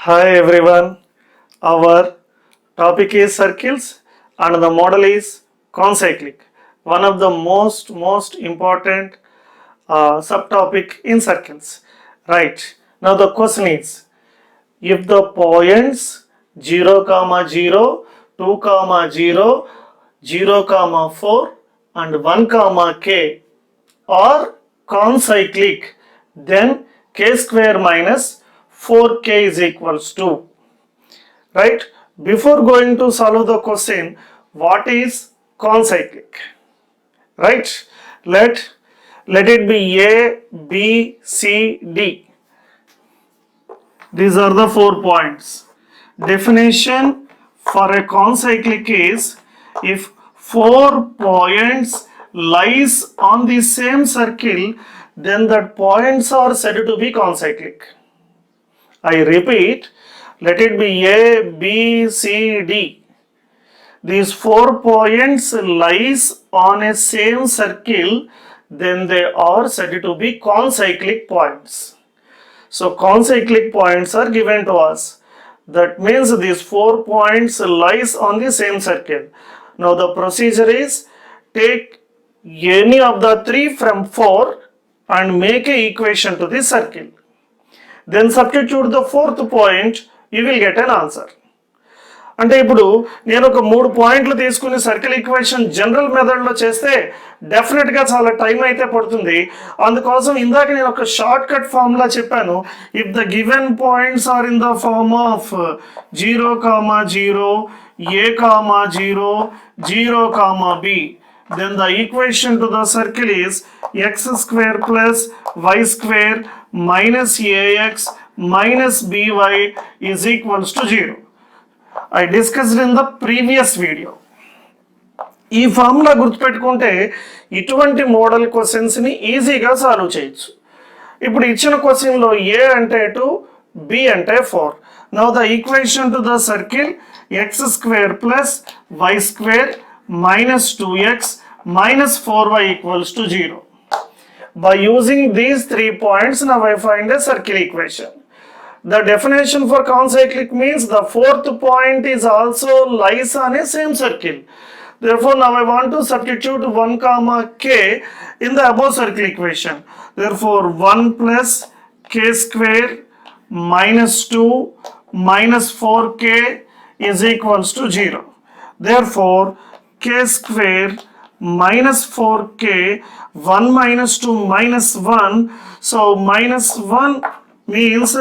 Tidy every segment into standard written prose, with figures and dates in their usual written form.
Hi everyone, our topic is circles and the model is concyclic, one of the most important subtopic in circles. Right, now the question is, if the points 0, 0, 2, 0, 0, 4 and 1, k are concyclic, then k square minus 4k is equals to, right? Before going to solve the question, what is concyclic, right? Let it be A, B, C, D. These are the 4 points. Definition for a concyclic is, if 4 points lies on the same circle, then that points are said to be concyclic. I repeat, let it be A, B, C, D. These 4 points lies on a same circle, then they are said to be concyclic points. So concyclic points are given to us. That means these 4 points lies on the same circle. Now the procedure is, take any of the 3 from 4 and make a equation to the circle. Then substitute the 4th point, you will get an answer. అంటే ఇప్పుడు నేను ఒక 3 పాయింట్లు తీసుకుని circle equation general మెథడ్లో చేస్తే డెఫినెట్గా చాలా టైం అయితే పడుతుంది. అందుకోసం ఇందాక నేను ఒక షార్ట్ కట్ ఫార్ములా చెప్పాను. If the given points are in the form of 0, 0, a, 0, 0, b, then the equation to the circle is x square plus y square minus ax minus by is equals to 0. I discussed in the previous video. ఈ formula గుర్తుపెట్టుకుంటే ఇటువంటి model క్వశ్చన్స్ని ఈజీగా solve చేయొచ్చు. ఇప్పుడు ఇచ్చిన క్వశ్చన్లో ఏ అంటే 2, బి అంటే 4. Now the equation to the circle x square plus y square minus 2x minus 4y equals to 0. By using these 3 points, now I find a circle equation. The definition for concyclic means the 4th point is also lies on a same circle. Therefore, now I want to substitute 1, k in the above circle equation. Therefore, 1 plus k square minus 2 minus 4k is equals to 0. Therefore, k square minus 4k, 1 minus 2 minus 1, so minus 1 means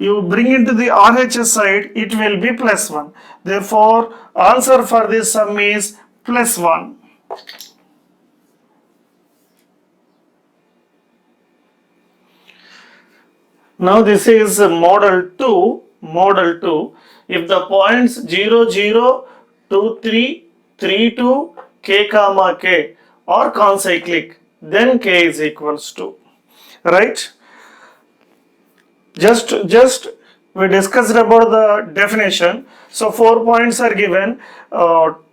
you bring into the RHS side, it will be plus 1. Therefore, answer for this sum is plus 1. Now this is model 2. Model 2. If the points 0, 0, 2, 3, 3, 2, k, k are concyclic, then k is equals to, right? Just we discussed about the definition. So 4 points are given.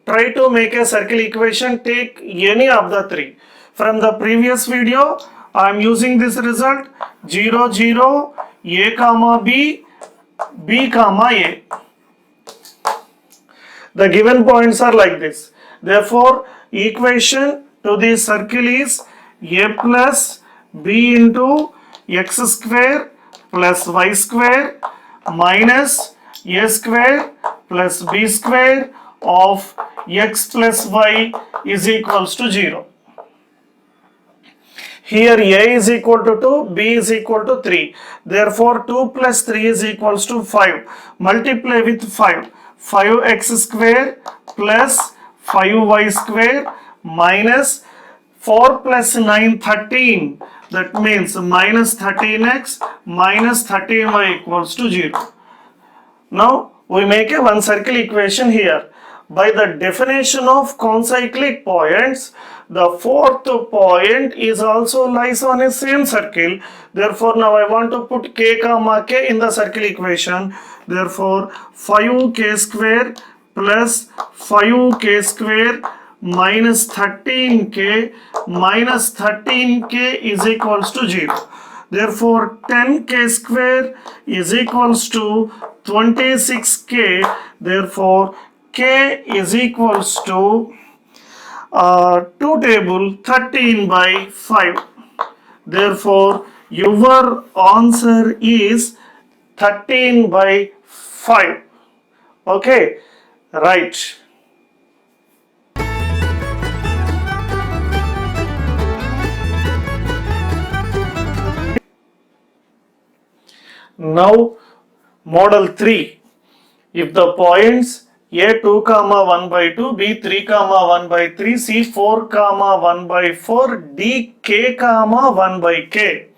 Try to make a circle equation, take any of the 3. From the previous video, I am using this result 0, 0, a, b, b, a. The given points are like this. Therefore, equation to the circle is a plus b into x square plus y square minus a square plus b square of x plus y is equals to 0. Here a is equal to 2, b is equal to 3. Therefore, 2 plus 3 is equals to 5. Multiply with 5. 5x square plus 5y square minus 4 plus 9, 13. That means minus 13x minus 13y equals to 0. Now we make a one circle equation here. By the definition of concyclic points, the 4th point is also lies on a same circle. Therefore, now I want to put k, k in the circle equation. Therefore, 5k square plus 5k square minus 13k minus 13k is equals to 0. Therefore, 10k square is equals to 26k, therefore k is equals to 2 table 13 by 5. Therefore, your answer is 13 by 5. Okay, right. Now, model 3. If the points a2 comma 1 by 2, b3 comma 1 by 3, c4 comma 1 by 4, dk comma 1 by k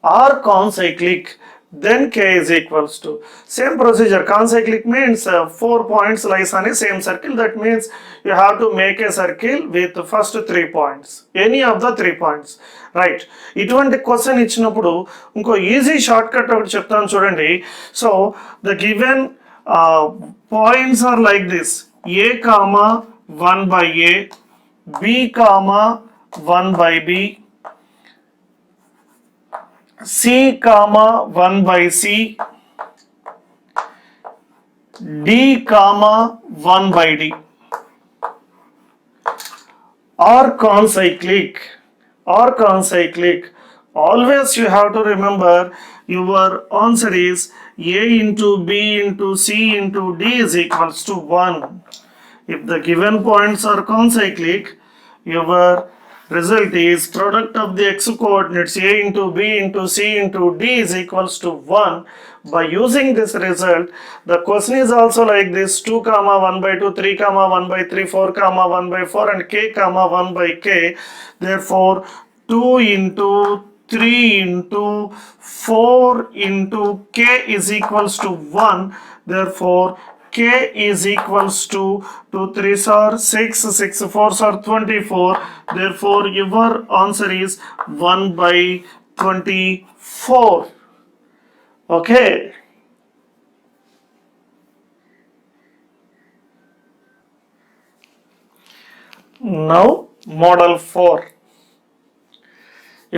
are concyclic, then k is equals to. Same procedure. Concyclic means 4 points lies on a same circle. That means you have to make a circle with the first 3 points. Any of the 3 points. Right. ఇటువంటి question ఇచ్చినప్పుడు ఇంకో easy short cut ఒకటి చెప్తాను చూడండి. So the given points are like this: a comma 1 by a, b comma 1 by b, c comma 1 by c, d comma 1 by d are concyclic. Always you have to remember your answer is a into b into c into d is equals to 1. If the given points are concyclic, your result is product of the x coordinates a into b into c into d is equals to 1. By using this result, the question is also like this: 2 comma 1 by 2, 3 comma 1 by 3, 4 comma 1 by 4 and k comma 1 by k. Therefore 2 into 3 into 4 into k is equals to 1. Therefore k is equals to 2 3s are 6, 6 4s are 24. Therefore your answer is 1 by 24. Okay. Now model 4.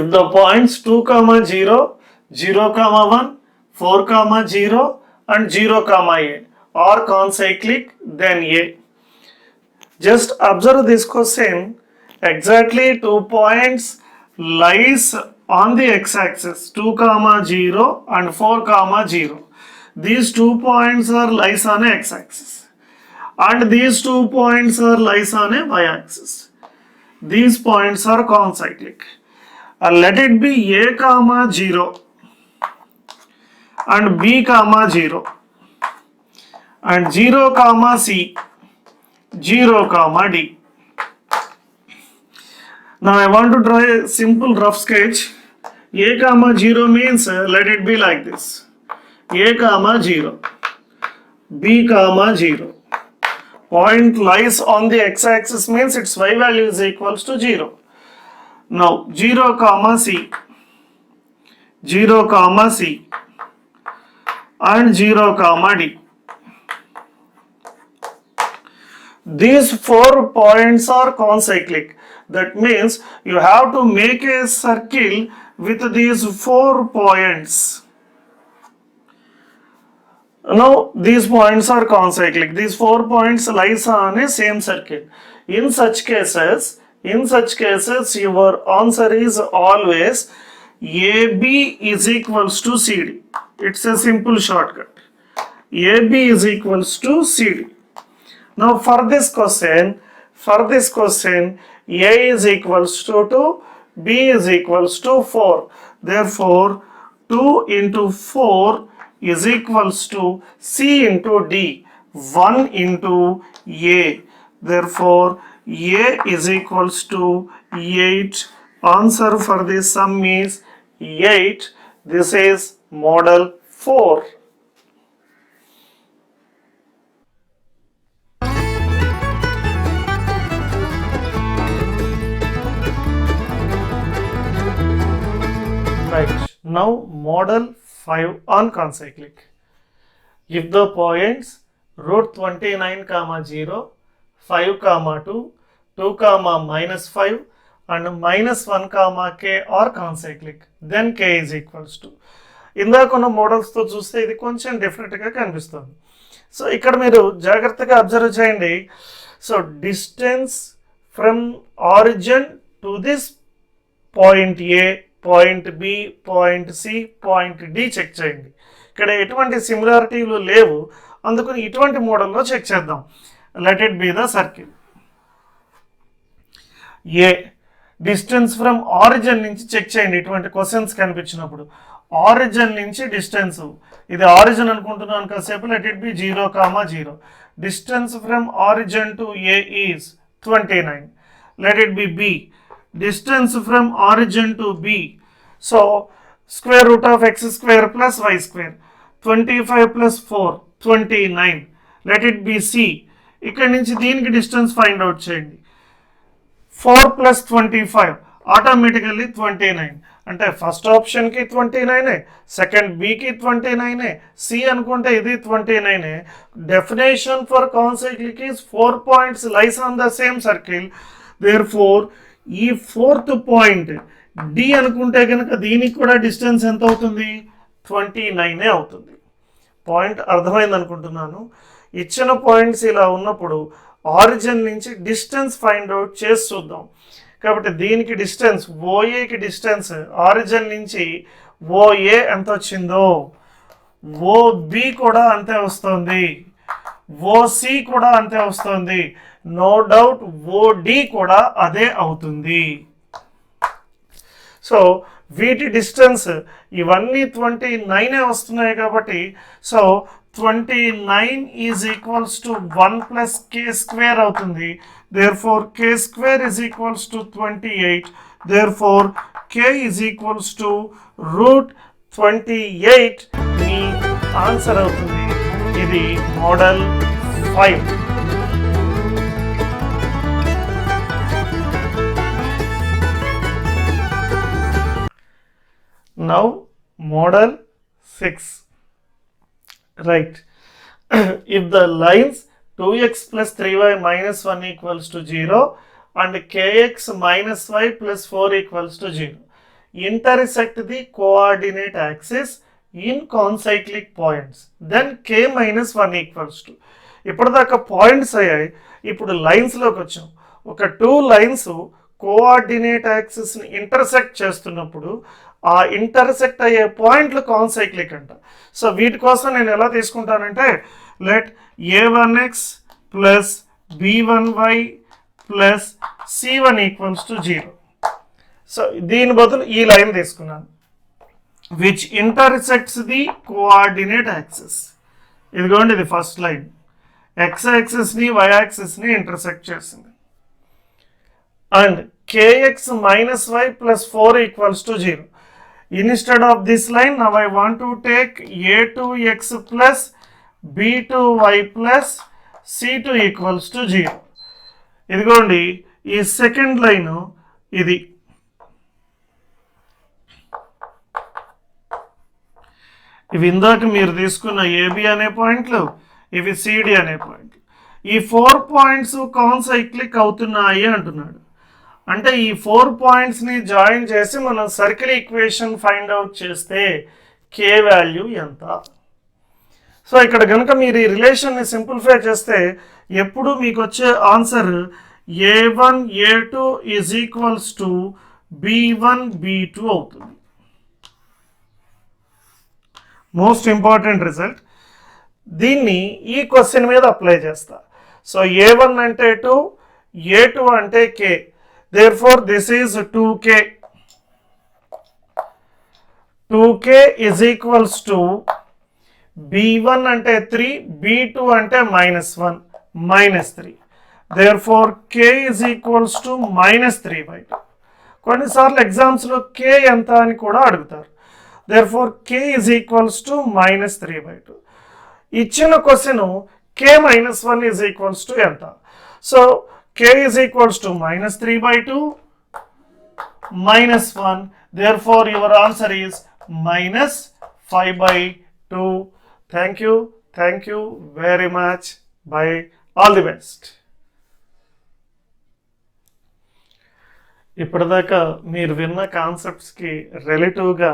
If the points 2 comma 0, 0 comma 1, 4 comma 0 and 0 comma a are concyclic, then a. Just observe this question. Exactly 2 points lies on the x-axis, 2 comma 0 and 4 comma 0. These 2 points are lies on a x-axis and these 2 points are lies on a y-axis. These points are concyclic. Let it be a comma 0 and b comma 0 and 0 comma c, 0 comma d. Now I want to draw a simple rough sketch. A comma 0 means let it be like this: a comma 0, b comma 0. Point lies on the x-axis means its y value is equals to 0. Now 0 comma c, 0 comma c and 0 comma d. These 4 points are concyclic. That means you have to make a circle with these 4 points. Now these points are concyclic. These 4 points lies on a same circle. In such cases, your answer is always AB is equals to CD. It's a simple shortcut. AB is equals to CD. Now for this question, A is equals to 2, B is equals to 4. Therefore 2 into 4 is equals to C into D, 1 into A. Therefore A is equals to 8. Answer for this sum is 8. This is model 4. Right. Now model 5 on concyclic. If the points root 29 comma 0, 5 comma 2, 2 comma minus 5 and minus 1 comma k are concyclic, then k is equals to. ఇందాక ఉన్న మోడల్స్తో చూస్తే ఇది కొంచెం డిఫరెంట్గా కనిపిస్తుంది. So ఇక్కడ మీరు జాగ్రత్తగా అబ్జర్వ్ చేయండి. So distance from origin to this point A, point B, point C, point D check చేయండి. ఇక్కడ ఎటువంటి సిమిలారిటీలు లేవు, అందుకని ఇటువంటి మోడల్లో చెక్ చేద్దాం. Let it be the circle. A distance from origin నుంచి చెక్ చేయండి. ఇటువంటి క్వశ్చన్స్ కనిపించినప్పుడు ఆరిజిన్ నుంచి డిస్టెన్స్, ఇది ఆరిజిన్ అనుకుంటున్నాను కాసేపు, let it be 0,0. Distance from origin to A is 29. Let it be B. Distance from origin to B, so square root of x square plus y square, 25 plus 4 29. Let it be C. ఇక్కడ నుంచి దీనికి distance find out చేయండి. 4 plus 25 automatically 29. అంటే first ఆప్షన్కి 29, second బికి 29, C అనుకుంటే ఇది 29. Definition for concyclic is 4 points lies on the same circle. There four ఈ ఫోర్త్ పాయింట్ డి అనుకుంటే కనుక దీనికి కూడా డిస్టెన్స్ ఎంత అవుతుంది? 29 అవుతుంది. పాయింట్ అర్థమైంది అనుకుంటున్నాను. ఇచ్చిన పాయింట్స్ ఇలా ఉన్నప్పుడు ఆరిజిన్ నుంచి డిస్టెన్స్ ఫైండ్ అవుట్ చేసి చూద్దాం. కాబట్టి దీనికి డిస్టెన్స్, ఓఏకి డిస్టెన్స్ ఆరిజిన్ నుంచి ఓఏ ఎంత వచ్చిందో ఓబి కూడా అంతే వస్తుంది, ఓసి కూడా అంతే వస్తుంది, నో డౌట్ ఓడి కూడా అదే అవుతుంది. సో వీటి డిస్టెన్స్ ఇవన్నీ 29 వస్తున్నాయి కాబట్టి, so 29 is equals to 1 plus k square అవుతుంది. Therefore k square is equals to 28. Therefore k is equals to √28 మీ ఆన్సర్ అవుతుంది. ఇది model 5. Now model 6. Right. If the lines 2x plus 3y minus 1 equals to 0 and kx minus y plus 4 equals to 0 intersect the coordinate axis in concyclic points, then k minus 1 equals to. ఇప్పటిదాకా points అయ్యాయి, ఇప్పుడు లైన్స్లోకి వచ్చాం. ఒక 2 lines coordinate యాక్సిస్ని intersect చేస్తున్నప్పుడు ఆ intersect అయ్యే పాయింట్లు concyclic అంట. సో వీటి కోసం నేను ఎలా తీసుకుంటానంటే, let a1x plus b1y plus c1 equals to 0. So దీని బదులు ఈ లైన్ తీసుకున్నాను, which intersects the coordinate axis. ఇదిగోండి ఇది ఫస్ట్ లైన్, x యాక్సిస్ని y యాక్సిస్ని ఇంటర్సెక్ట్ చేసింది. And kx minus y plus 4 equals to 0. Instead of this line, now I want to take a2x plus b2y plus c2 equals to 0. ఇదిగోండి ఈ second line ఇది. ఇవి ఇందాక మీరు తీసుకున్న ఏబి అనే పాయింట్లు, ఇవి సిడి అనే పాయింట్లు. ఈ 4 పాయింట్స్ కాన్సైక్లిక్ అవుతున్నాయి అంటున్నాడు. అంటే ఈ 4 పాయింట్స్ని జాయిన్ చేసి మనం సర్కిల్ ఈక్వేషన్ ఫైండ్ అవుట్ చేస్తే కే వాల్యూ ఎంత. సో ఇక్కడ కనుక మీరు ఈ రిలేషన్ని సింప్లిఫై చేస్తే ఎప్పుడు మీకు వచ్చే answer a1 a2 is equals to b1 b2 అవుతుంది. Most important result. దీన్ని ఈ క్వశ్చన్ మీద అప్లై చేస్తా. సో a1 అంటే 2, a2 అంటే k. Therefore, this is 2k. 2k is equals to b1 అంటే 3, b2 అంటే -1, -3. Therefore, k is equals to -3/2. కొన్నిసార్లు ఎగ్జామ్స్లో k ఎంత అని కూడా అడుగుతారు. Therefore, k is equals to -3/2. ఇచ్చిన question k -1 is equals to ఎంత. So k is equals to -3/2 -1. Therefore, your answer is -5/2. Thank you very much. Bye. All the best. ఇప్పటిదాకా మీరు విన్న కాన్సెప్ట్స్కి రిలేటివ్గా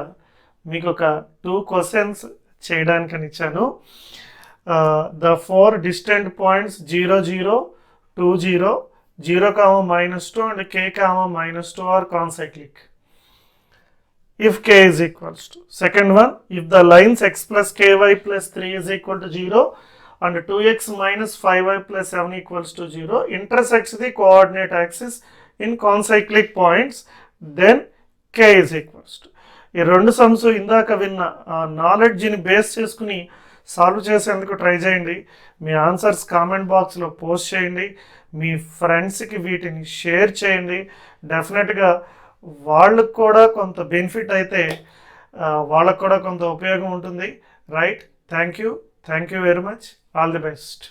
మీకు ఒక 2 క్వశ్చన్స్ చేయడానికని ఇచ్చాను. The 4 distant points 0, 0, 2, 0, 0, -2 and k, -2 are concyclic. If k is equals to, second one, if the lines x plus ky plus 3 is equal to 0 and 2x minus 5y plus 7 equals to 0 intersects the coordinate axis in concyclic points, then k is equals to. ఈ రెండు sums ఇందాక విన్న నాలెడ్జ్ని base చేసుకుని solve చేసేందుకు try చేయండి. మీ answers comment బాక్స్లో post చేయండి. మీ ఫ్రెండ్స్కి వీటిని షేర్ చేయండి. డెఫినెట్గా వాళ్ళకు కూడా కొంత బెనిఫిట్ అయితే వాళ్ళకు కూడా కొంత ఉపయోగం ఉంటుంది. Right, thank you very much. All the best.